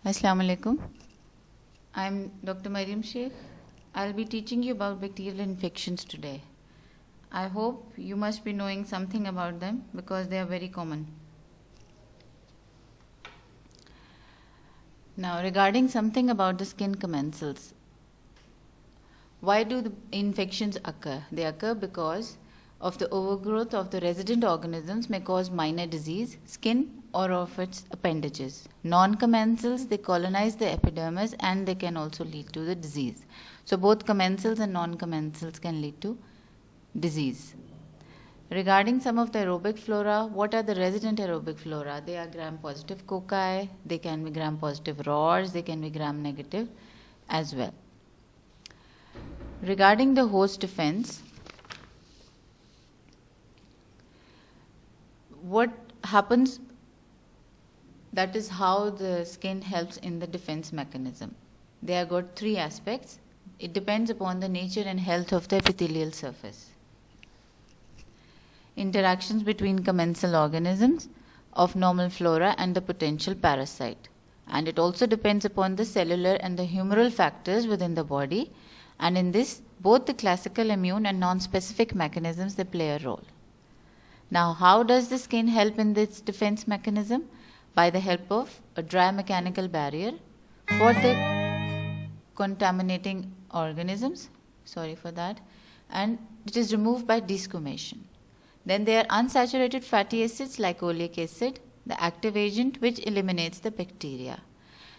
Assalamu alaikum. I'm Dr. Mariam Sheikh. I'll be teaching you about bacterial infections today. I hope you must be knowing something about them because they are very common. Now, regarding something about the skin commensals. Why do the infections occur? They occur because of the overgrowth of the resident organisms may cause minor disease, skin or of its appendages. Non-commensals, they colonize the epidermis and they can also lead to the disease. So both commensals and non-commensals can lead to disease. Regarding some of the aerobic flora, what are the resident aerobic flora? They are gram-positive cocci, they can be gram-positive RORs, they can be gram-negative as well. Regarding the host defense, what happens, that is how the skin helps in the defense mechanism. They have got three aspects. It depends upon the nature and health of the epithelial surface. Interactions between commensal organisms of normal flora and the potential parasite. And it also depends upon the cellular and the humoral factors within the body. And in this, both the classical immune and non-specific mechanisms, they play a role. Now, how does the skin help in this defense mechanism? By the help of a dry mechanical barrier for the contaminating organisms, and it is removed by desquamation. Then there are unsaturated fatty acids like oleic acid, the active agent which eliminates the bacteria.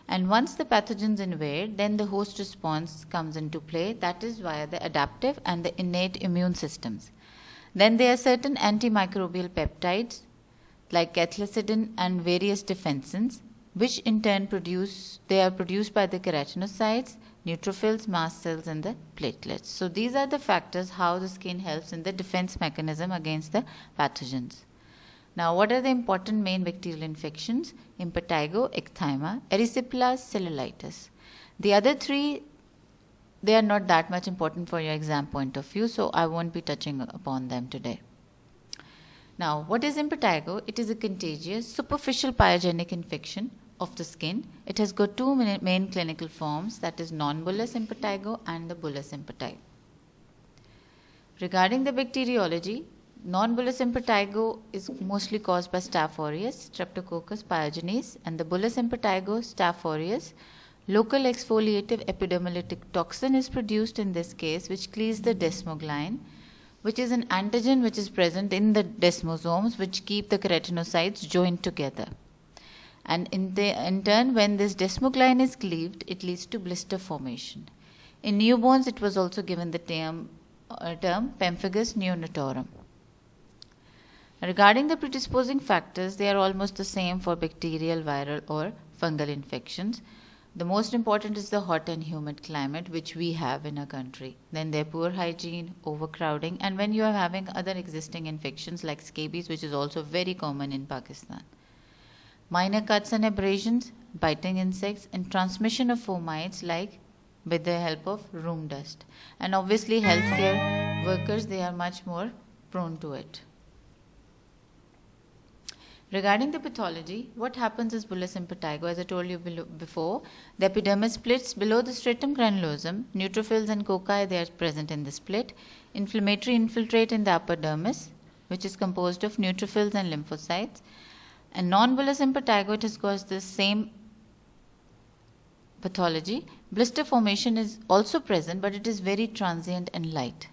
And once the pathogens invade, then the host response comes into play, that is via the adaptive and the innate immune systems. Then there are certain antimicrobial peptides like cathelicidin and various defensins, which in turn they are produced by the keratinocytes, neutrophils, mast cells and the platelets. So these are the factors how the skin helps in the defense mechanism against the pathogens. Now, what are the important main bacterial infections? Impetigo, ecthyma, erysipelas, cellulitis. The other three, they are not that much important for your exam point of view, so I won't be touching upon them today. Now, what is impetigo? It is a contagious, superficial pyogenic infection of the skin. It has got two main clinical forms, that is non-bullous impetigo and the bullous impetigo. Regarding the bacteriology, non-bullous impetigo is mostly caused by Staph aureus, Streptococcus pyogenes, and the bullous impetigo, Staph aureus. Local exfoliative epidermolytic toxin is produced in this case, which cleaves the desmoglein, which is an antigen which is present in the desmosomes, which keep the keratinocytes joined together. And in turn, when this desmoglein is cleaved, it leads to blister formation. In newborns, it was also given the term pemphigus neonatorum. Regarding the predisposing factors, they are almost the same for bacterial, viral or fungal infections. The most important is the hot and humid climate which we have in our country. Then there poor hygiene, overcrowding, and when you are having other existing infections like scabies, which is also very common in Pakistan. Minor cuts and abrasions, biting insects, and transmission of fomites like with the help of room dust. And obviously healthcare workers, they are much more prone to it. Regarding the pathology, what happens is bullous impetigo, as I told you before, the epidermis splits below the stratum granulosum, neutrophils and cocci, they are present in the split, inflammatory infiltrate in the upper dermis, which is composed of neutrophils and lymphocytes, and non-bullous impetigo, it has caused the same pathology. Blister formation is also present, but it is very transient and light.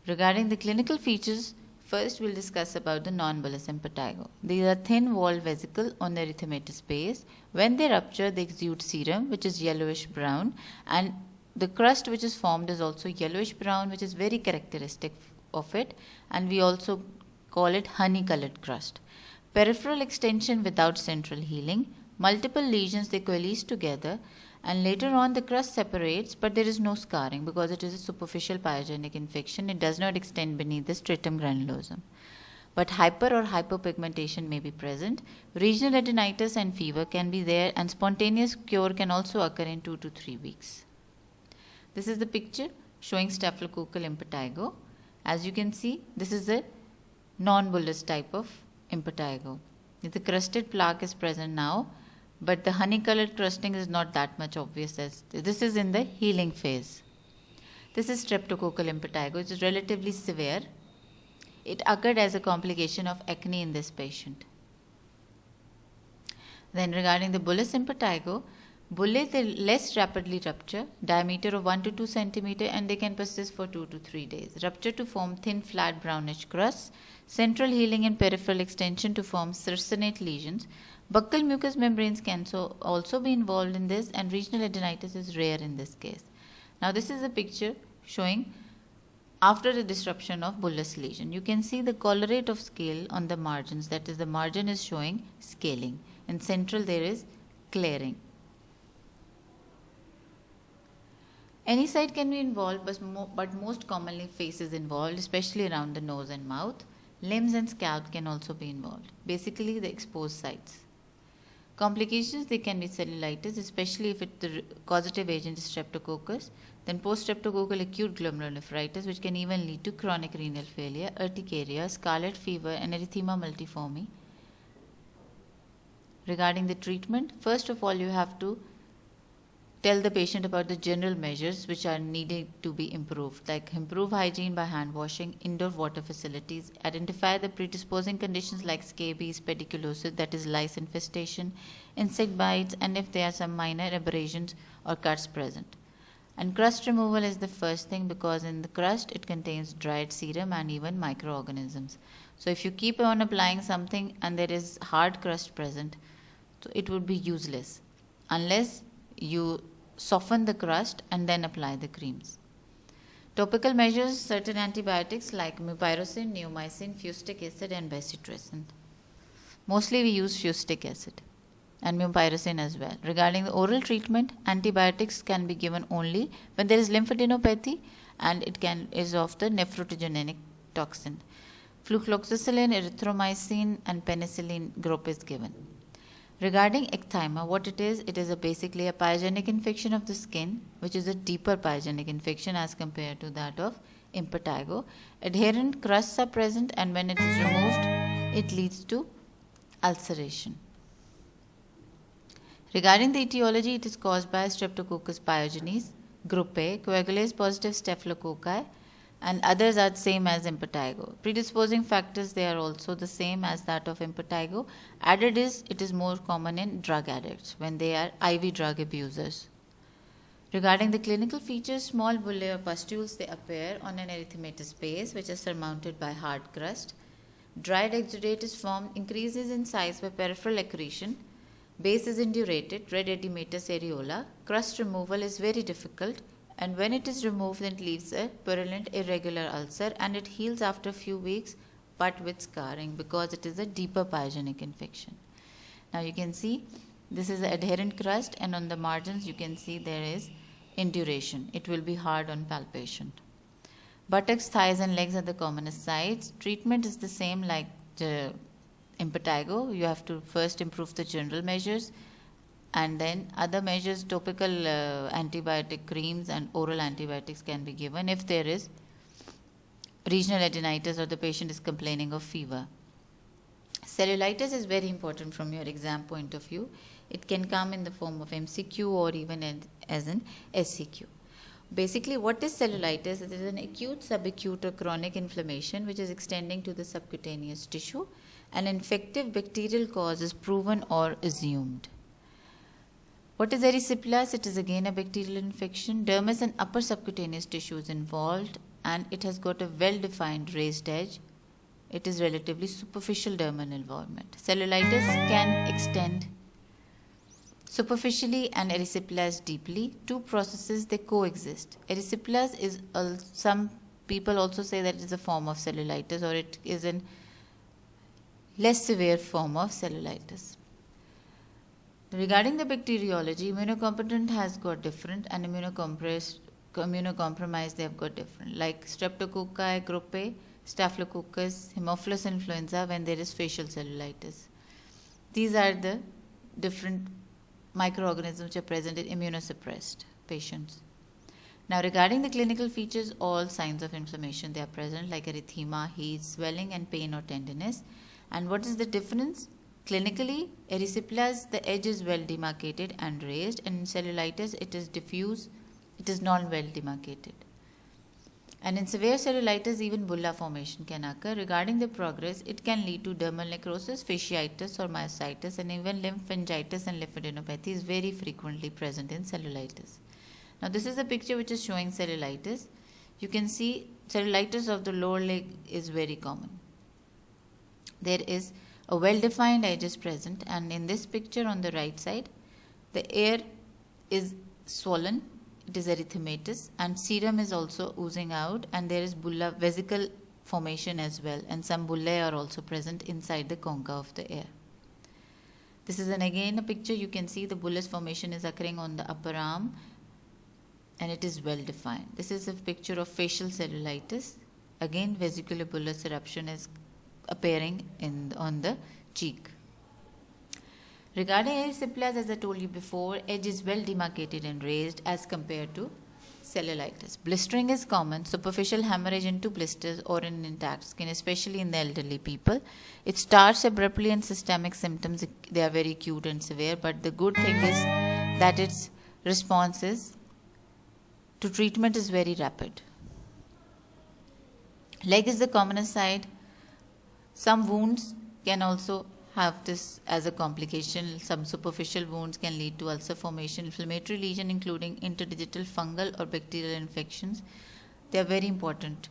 Regarding the clinical features, first, we'll discuss about the non-bullous impetigo. These are thin-walled vesicles on the erythematous base. When they rupture, they exude serum, which is yellowish-brown, and the crust which is formed is also yellowish-brown, which is very characteristic of it, and we also call it honey-colored crust. Peripheral extension without central healing. Multiple lesions, they coalesce together, and later on the crust separates, but there is no scarring because it is a superficial pyogenic infection. It does not extend beneath the stratum granulosum. But hyper or hypopigmentation may be present. Regional adenitis and fever can be there, and spontaneous cure can also occur in 2 to 3 weeks. This is the picture showing staphylococcal impetigo. As you can see, this is a non-bullous type of impetigo. The crusted plaque is present now, but the honey colored crusting is not that much obvious as this is in the healing phase. This is streptococcal impetigo. It is relatively severe. It occurred as a complication of acne in this patient. Then regarding the bullous impetigo, bullae they less rapidly rupture, diameter of 1 to 2 centimeter, and they can persist for 2 to 3 days. Rupture to form thin flat brownish crusts, central healing and peripheral extension to form circinate lesions. Buccal mucous membranes can also be involved in this, and regional adenitis is rare in this case. Now this is a picture showing after the disruption of bullous lesion. You can see the colorate of scale on the margins, that is the margin is showing scaling. In central there is clearing. Any site can be involved, but most commonly face is involved, especially around the nose and mouth. Limbs and scalp can also be involved, basically the exposed sites. Complications, they can be cellulitis, especially if the causative agent is streptococcus, then post-streptococcal acute glomerulonephritis, which can even lead to chronic renal failure, urticaria, scarlet fever, and erythema multiforme. Regarding the treatment, first of all, you have to tell the patient about the general measures which are needed to be improved, like improve hygiene by hand washing, indoor water facilities, identify the predisposing conditions like scabies, pediculosis, that is lice infestation, insect bites, and if there are some minor abrasions or cuts present. And crust removal is the first thing, because in the crust it contains dried serum and even microorganisms. So if you keep on applying something and there is hard crust present, so it would be useless unless you soften the crust and then apply the creams. Topical measures, certain antibiotics like mupirocin, neomycin, fustic acid, and bezitracin. Mostly we use fustic acid and mupirocin as well. Regarding the oral treatment, antibiotics can be given only when there is lymphadenopathy and it is of the nephrogenic toxin. Flucloxacillin, erythromycin, and penicillin group is given. Regarding ecthyma, what it is basically a pyogenic infection of the skin, which is a deeper pyogenic infection as compared to that of impetigo. Adherent crusts are present, and when it is removed, it leads to ulceration. Regarding the etiology, it is caused by Streptococcus pyogenes, group A, coagulase positive staphylococci, and others are the same as impetigo. Predisposing factors, they are also the same as that of impetigo. Added is, it is more common in drug addicts when they are IV drug abusers. Regarding the clinical features, small bullae or pustules, they appear on an erythematous base which is surmounted by hard crust. Dried exudate is formed, increases in size by peripheral accretion. Base is indurated, red edematous areola. Crust removal is very difficult, and when it is removed, it leaves a purulent irregular ulcer, and it heals after a few weeks but with scarring because it is a deeper pyogenic infection. Now you can see this is the adherent crust, and on the margins you can see there is induration. It will be hard on palpation. Buttocks, thighs, and legs are the commonest sites. Treatment is the same like the impetigo. You have to first improve the general measures, and then other measures, topical antibiotic creams and oral antibiotics can be given if there is regional adenitis or the patient is complaining of fever. Cellulitis is very important from your exam point of view. It can come in the form of MCQ or even as an SCQ. Basically, what is cellulitis? It is an acute, subacute, or chronic inflammation which is extending to the subcutaneous tissue. An infective bacterial cause is proven or assumed. What is erysipelas? It is again a bacterial infection. Dermis and upper subcutaneous tissue is involved, and it has got a well-defined raised edge. It is relatively superficial dermal involvement. Cellulitis can extend superficially and erysipelas deeply. Two processes, they coexist. Erysipelas is, some people also say that it is a form of cellulitis, or it is a less severe form of cellulitis. Regarding the bacteriology, immunocompetent has got different, and immunocompromised they have got different, like streptococci, group A, staphylococcus, Haemophilus influenza when there is facial cellulitis. These are the different microorganisms which are present in immunosuppressed patients. Now regarding the clinical features, all signs of inflammation, they are present like erythema, heat, swelling, and pain or tenderness. And what is the difference? Clinically, erysipelas, the edge is well demarcated and raised, and in cellulitis, it is diffuse, it is not well demarcated. And in severe cellulitis, even bulla formation can occur. Regarding the progress, it can lead to dermal necrosis, fasciitis or myositis, and even lymphangitis and lymphadenopathy is very frequently present in cellulitis. Now, this is a picture which is showing cellulitis. You can see cellulitis of the lower leg is very common. There is a well-defined edge is present, and in this picture on the right side, the air is swollen. It is erythematous, and serum is also oozing out, and there is bulla vesicle formation as well, and some bullae are also present inside the concha of the ear. This is again a picture. You can see the bullous formation is occurring on the upper arm, and it is well defined. This is a picture of facial cellulitis. Again, vesicular bullous eruption is appearing on the cheek. Regarding erysipelas, as I told you before, edge is well demarcated and raised as compared to cellulitis. Blistering is common, superficial hemorrhage into blisters or in intact skin, especially in the elderly people. It starts abruptly and systemic symptoms, they are very acute and severe, but the good thing is that its response to treatment is very rapid. Leg is the commonest side. Some wounds can also have this as a complication. Some superficial wounds can lead to ulcer formation, inflammatory lesion including interdigital fungal or bacterial infections. They are very important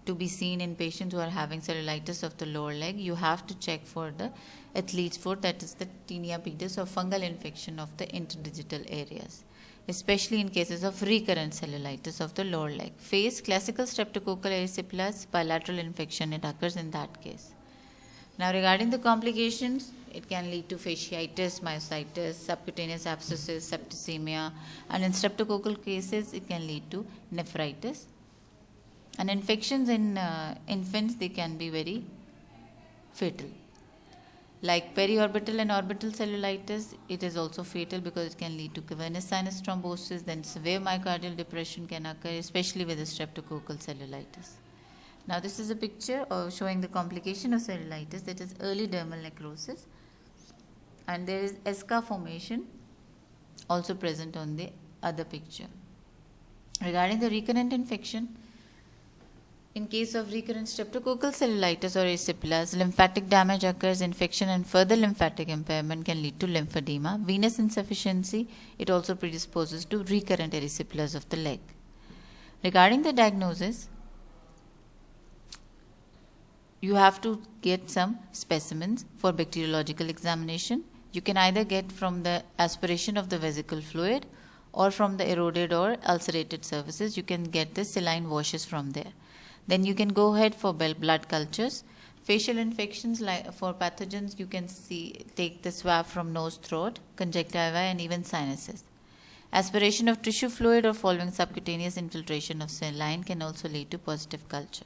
to be seen in patients who are having cellulitis of the lower leg. You have to check for the athlete's foot, that is the tinea pedis or fungal infection of the interdigital areas, especially in cases of recurrent cellulitis of the lower leg. Face, classical streptococcal erysipelas, bilateral infection, it occurs in that case. Now, regarding the complications, it can lead to fasciitis, myositis, subcutaneous abscesses, septicemia, and in streptococcal cases, it can lead to nephritis. And infections in infants, they can be very fatal. Like periorbital and orbital cellulitis, it is also fatal because it can lead to cavernous sinus thrombosis. Then severe myocardial depression can occur, especially with the streptococcal cellulitis. Now, this is a picture of showing the complication of cellulitis, that is early dermal necrosis, and there is Esca formation also present on the other picture. Regarding the recurrent infection, in case of recurrent streptococcal cellulitis or erysipelas, lymphatic damage occurs, infection and further lymphatic impairment can lead to lymphedema. Venous insufficiency, it also predisposes to recurrent erysipelas of the leg. Regarding the diagnosis, you have to get some specimens for bacteriological examination. You can either get from the aspiration of the vesical fluid or from the eroded or ulcerated surfaces. You can get the saline washes from there. Then you can go ahead for blood cultures. Facial infections, like for pathogens, you can take the swab from nose, throat, conjunctiva, and even sinuses. Aspiration of tissue fluid or following subcutaneous infiltration of saline can also lead to positive culture.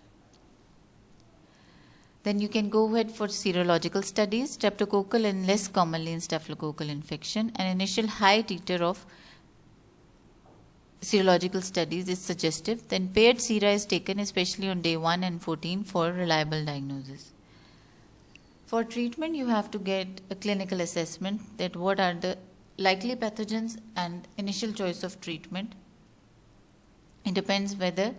Then you can go ahead for serological studies, streptococcal and less commonly in staphylococcal infection. An initial high titer of serological studies is suggestive. Then paired sera is taken, especially on day 1 and 14, for reliable diagnosis. For treatment, you have to get a clinical assessment that what are the likely pathogens and initial choice of treatment. It depends whether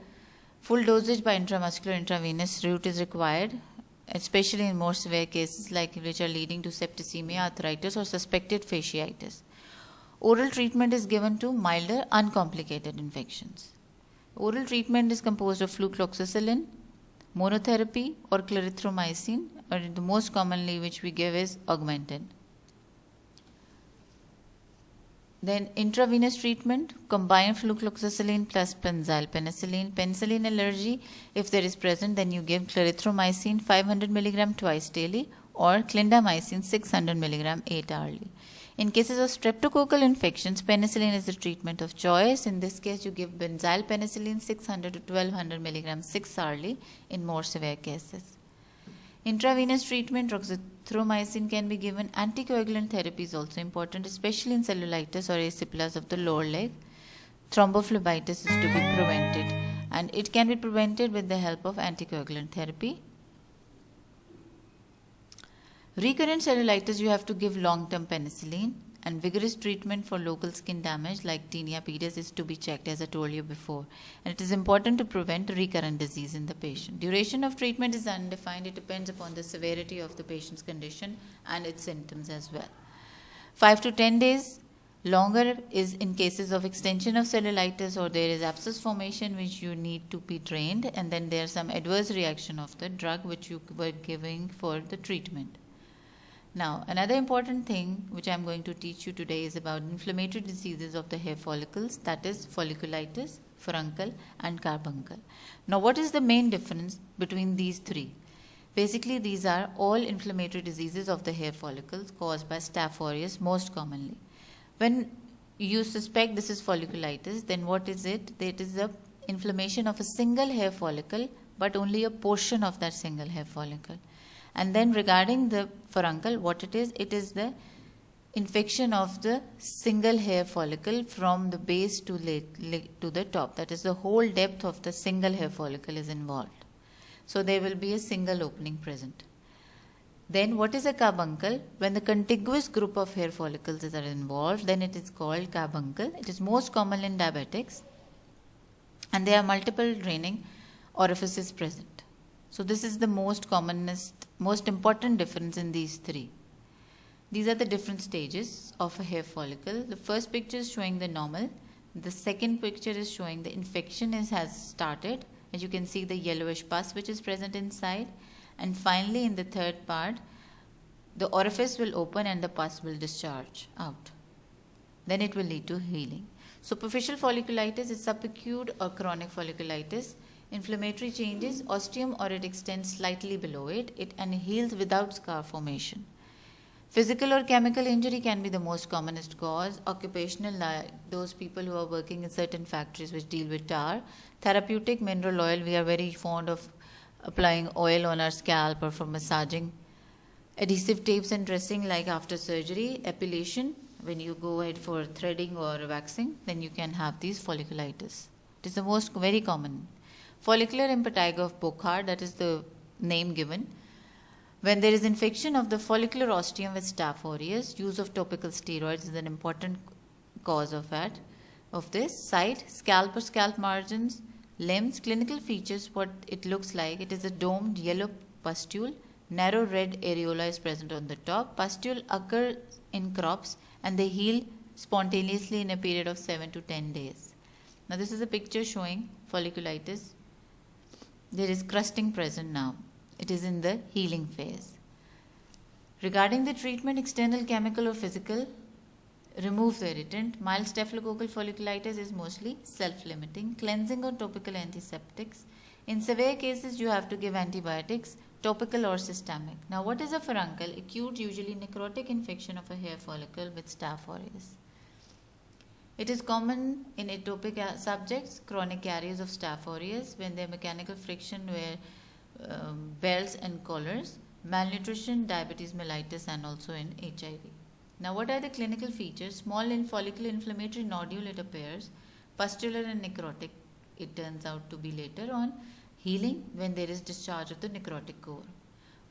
full dosage by intramuscular intravenous route is required, especially in more severe cases like which are leading to septicemia, arthritis or suspected fasciitis. Oral treatment is given to milder, uncomplicated infections. Oral treatment is composed of flucloxacillin, monotherapy or clarithromycin, or the most commonly which we give is Augmentin. Then intravenous treatment, combine flucloxacillin plus benzyl penicillin. Penicillin allergy, if there is present, then you give clarithromycin 500 mg twice daily or clindamycin 600 mg 8 hourly. In cases of streptococcal infections, penicillin is the treatment of choice. In this case, you give benzyl penicillin 600 to 1200 mg 6 hourly in more severe cases. Intravenous treatment, roxithromycin can be given. Anticoagulant therapy is also important, especially in cellulitis or erysipelas of the lower leg. Thrombophlebitis is to be prevented, and it can be prevented with the help of anticoagulant therapy. Recurrent cellulitis, you have to give long-term penicillin, and vigorous treatment for local skin damage like tinea pedis is to be checked, as I told you before. And it is important to prevent recurrent disease in the patient. Duration of treatment is undefined. It depends upon the severity of the patient's condition and its symptoms as well. 5 to 10 days longer is in cases of extension of cellulitis, or there is abscess formation which you need to be drained, and then there is some adverse reaction of the drug which you were giving for the treatment. Now, another important thing which I am going to teach you today is about inflammatory diseases of the hair follicles, that is folliculitis, furuncle and carbuncle. Now, what is the main difference between these three? Basically, these are all inflammatory diseases of the hair follicles caused by Staph aureus most commonly. When you suspect this is folliculitis, then what is it? It is the inflammation of a single hair follicle, but only a portion of that single hair follicle. And then regarding the furuncle, what it is the infection of the single hair follicle from the base to the top. That is, the whole depth of the single hair follicle is involved. So there will be a single opening present. Then what is a carbuncle? When the contiguous group of hair follicles are involved, then it is called carbuncle. It is most common in diabetics, and there are multiple draining orifices present. So this is the most important difference in these three. These are the different stages of a hair follicle. The first picture is showing the normal. The second picture is showing the infection has started. As you can see, the yellowish pus which is present inside. And finally, in the third part, the orifice will open and the pus will discharge out. Then it will lead to healing. Superficial folliculitis is subacute or chronic folliculitis. Inflammatory changes, ostium, or it extends slightly below it and heals without scar formation. Physical or chemical injury can be the most commonest cause. Occupational, like those people who are working in certain factories which deal with tar. Therapeutic, mineral oil, we are very fond of applying oil on our scalp or for massaging. Adhesive tapes and dressing, like after surgery. Epilation, when you go ahead for threading or waxing, then you can have these folliculitis. It is the most very common. Follicular impetigo of Burkhardt, that is the name given. When there is infection of the follicular ostium with Staph aureus, use of topical steroids is an important cause of this. Site, scalp or scalp margins, limbs, clinical features, what it looks like. It is a domed yellow pustule. Narrow red areola is present on the top. Pustule occur in crops and they heal spontaneously in a period of 7 to 10 days. Now this is a picture showing folliculitis. There is crusting present now. It is in the healing phase. Regarding the treatment, external, chemical or physical, remove the irritant. Mild staphylococcal folliculitis is mostly self-limiting. Cleansing or topical antiseptics. In severe cases, you have to give antibiotics, topical or systemic. Now, what is a furuncle? Acute, usually necrotic infection of a hair follicle with Staph aureus. It is common in atopic subjects, chronic carriers of Staph aureus, when there mechanical friction where belts and collars, malnutrition, diabetes mellitus, and also in HIV. Now, what are the clinical features? Small and follicular inflammatory nodule, it appears. Pustular and necrotic, it turns out to be later on. Healing when there is discharge of the necrotic core.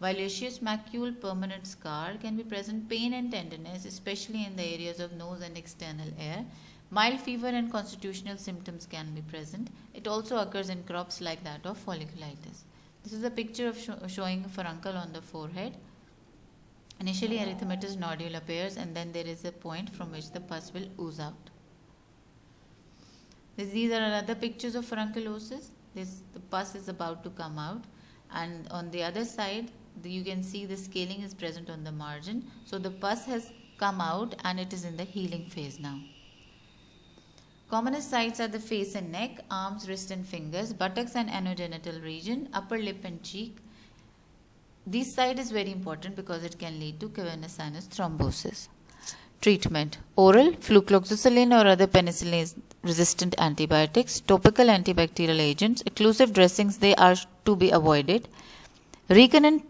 Violaceous macule, permanent scar can be present. Pain and tenderness, especially in the areas of nose and external air. Mild fever and constitutional symptoms can be present. It also occurs in crops like that of folliculitis. This is a picture of showing a furuncle on the forehead. Initially, erythematous nodule appears and then there is a point from which the pus will ooze out. These are other pictures of furunculosis. The pus is about to come out, and on the other side, you can see the scaling is present on the margin. So the pus has come out and it is in the healing phase now. Commonest sites are the face and neck, arms, wrist and fingers, buttocks and anogenital region, upper lip and cheek. This site is very important because it can lead to cavernous sinus thrombosis. Treatment: oral, flucloxacillin or other penicillin-resistant antibiotics, topical antibacterial agents, occlusive dressings, they are to be avoided. Recurrent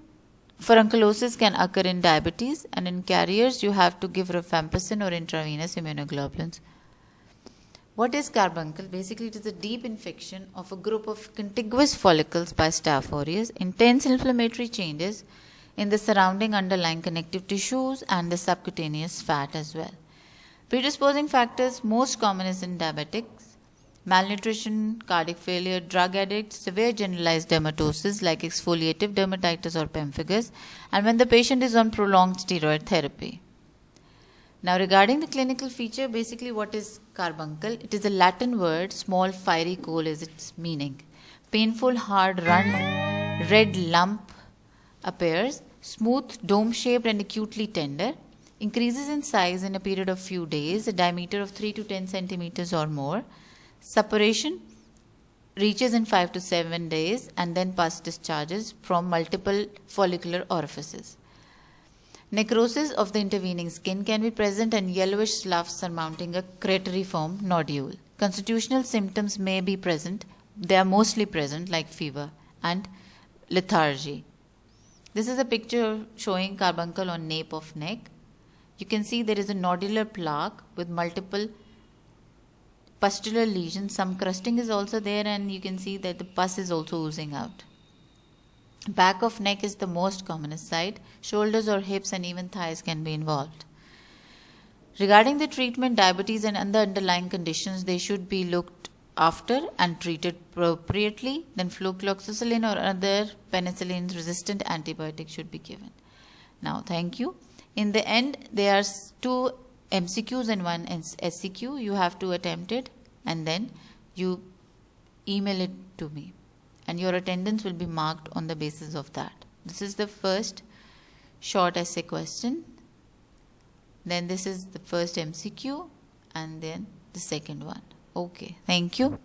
furunculosis can occur in diabetes, and in carriers you have to give rifampicin or intravenous immunoglobulins. What is carbuncle? Basically, it is a deep infection of a group of contiguous follicles by Staph aureus. Intense inflammatory changes in the surrounding underlying connective tissues and the subcutaneous fat as well. Predisposing factors most common is in diabetics, malnutrition, cardiac failure, drug addicts, severe generalized dermatosis like exfoliative dermatitis or pemphigus, and when the patient is on prolonged steroid therapy. Now regarding the clinical feature, basically what is carbuncle? It is a Latin word, small fiery coal is its meaning. Painful hard run, red lump appears, smooth, dome-shaped and acutely tender, increases in size in a period of few days, a diameter of 3 to 10 centimeters or more. Suppuration reaches in 5 to 7 days and then pus discharges from multiple follicular orifices. Necrosis of the intervening skin can be present and yellowish sloughs surmounting a crateriform nodule. Constitutional symptoms may be present. They are mostly present like fever and lethargy. This is a picture showing carbuncle on nape of neck. You can see there is a nodular plaque with multiple pustular lesions. Some crusting is also there and you can see that the pus is also oozing out. Back of neck is the most commonest site. Shoulders or hips and even thighs can be involved. Regarding the treatment, diabetes and other underlying conditions, they should be looked after and treated appropriately. Then flucloxacillin or other penicillin resistant antibiotics should be given. Now, thank you. In the end, there are 2 MCQs and 1 SCQ. You have to attempt it and then you email it to me. And your attendance will be marked on the basis of that. This is the first short essay question. Then this is the first MCQ and then the second one. Okay, thank you.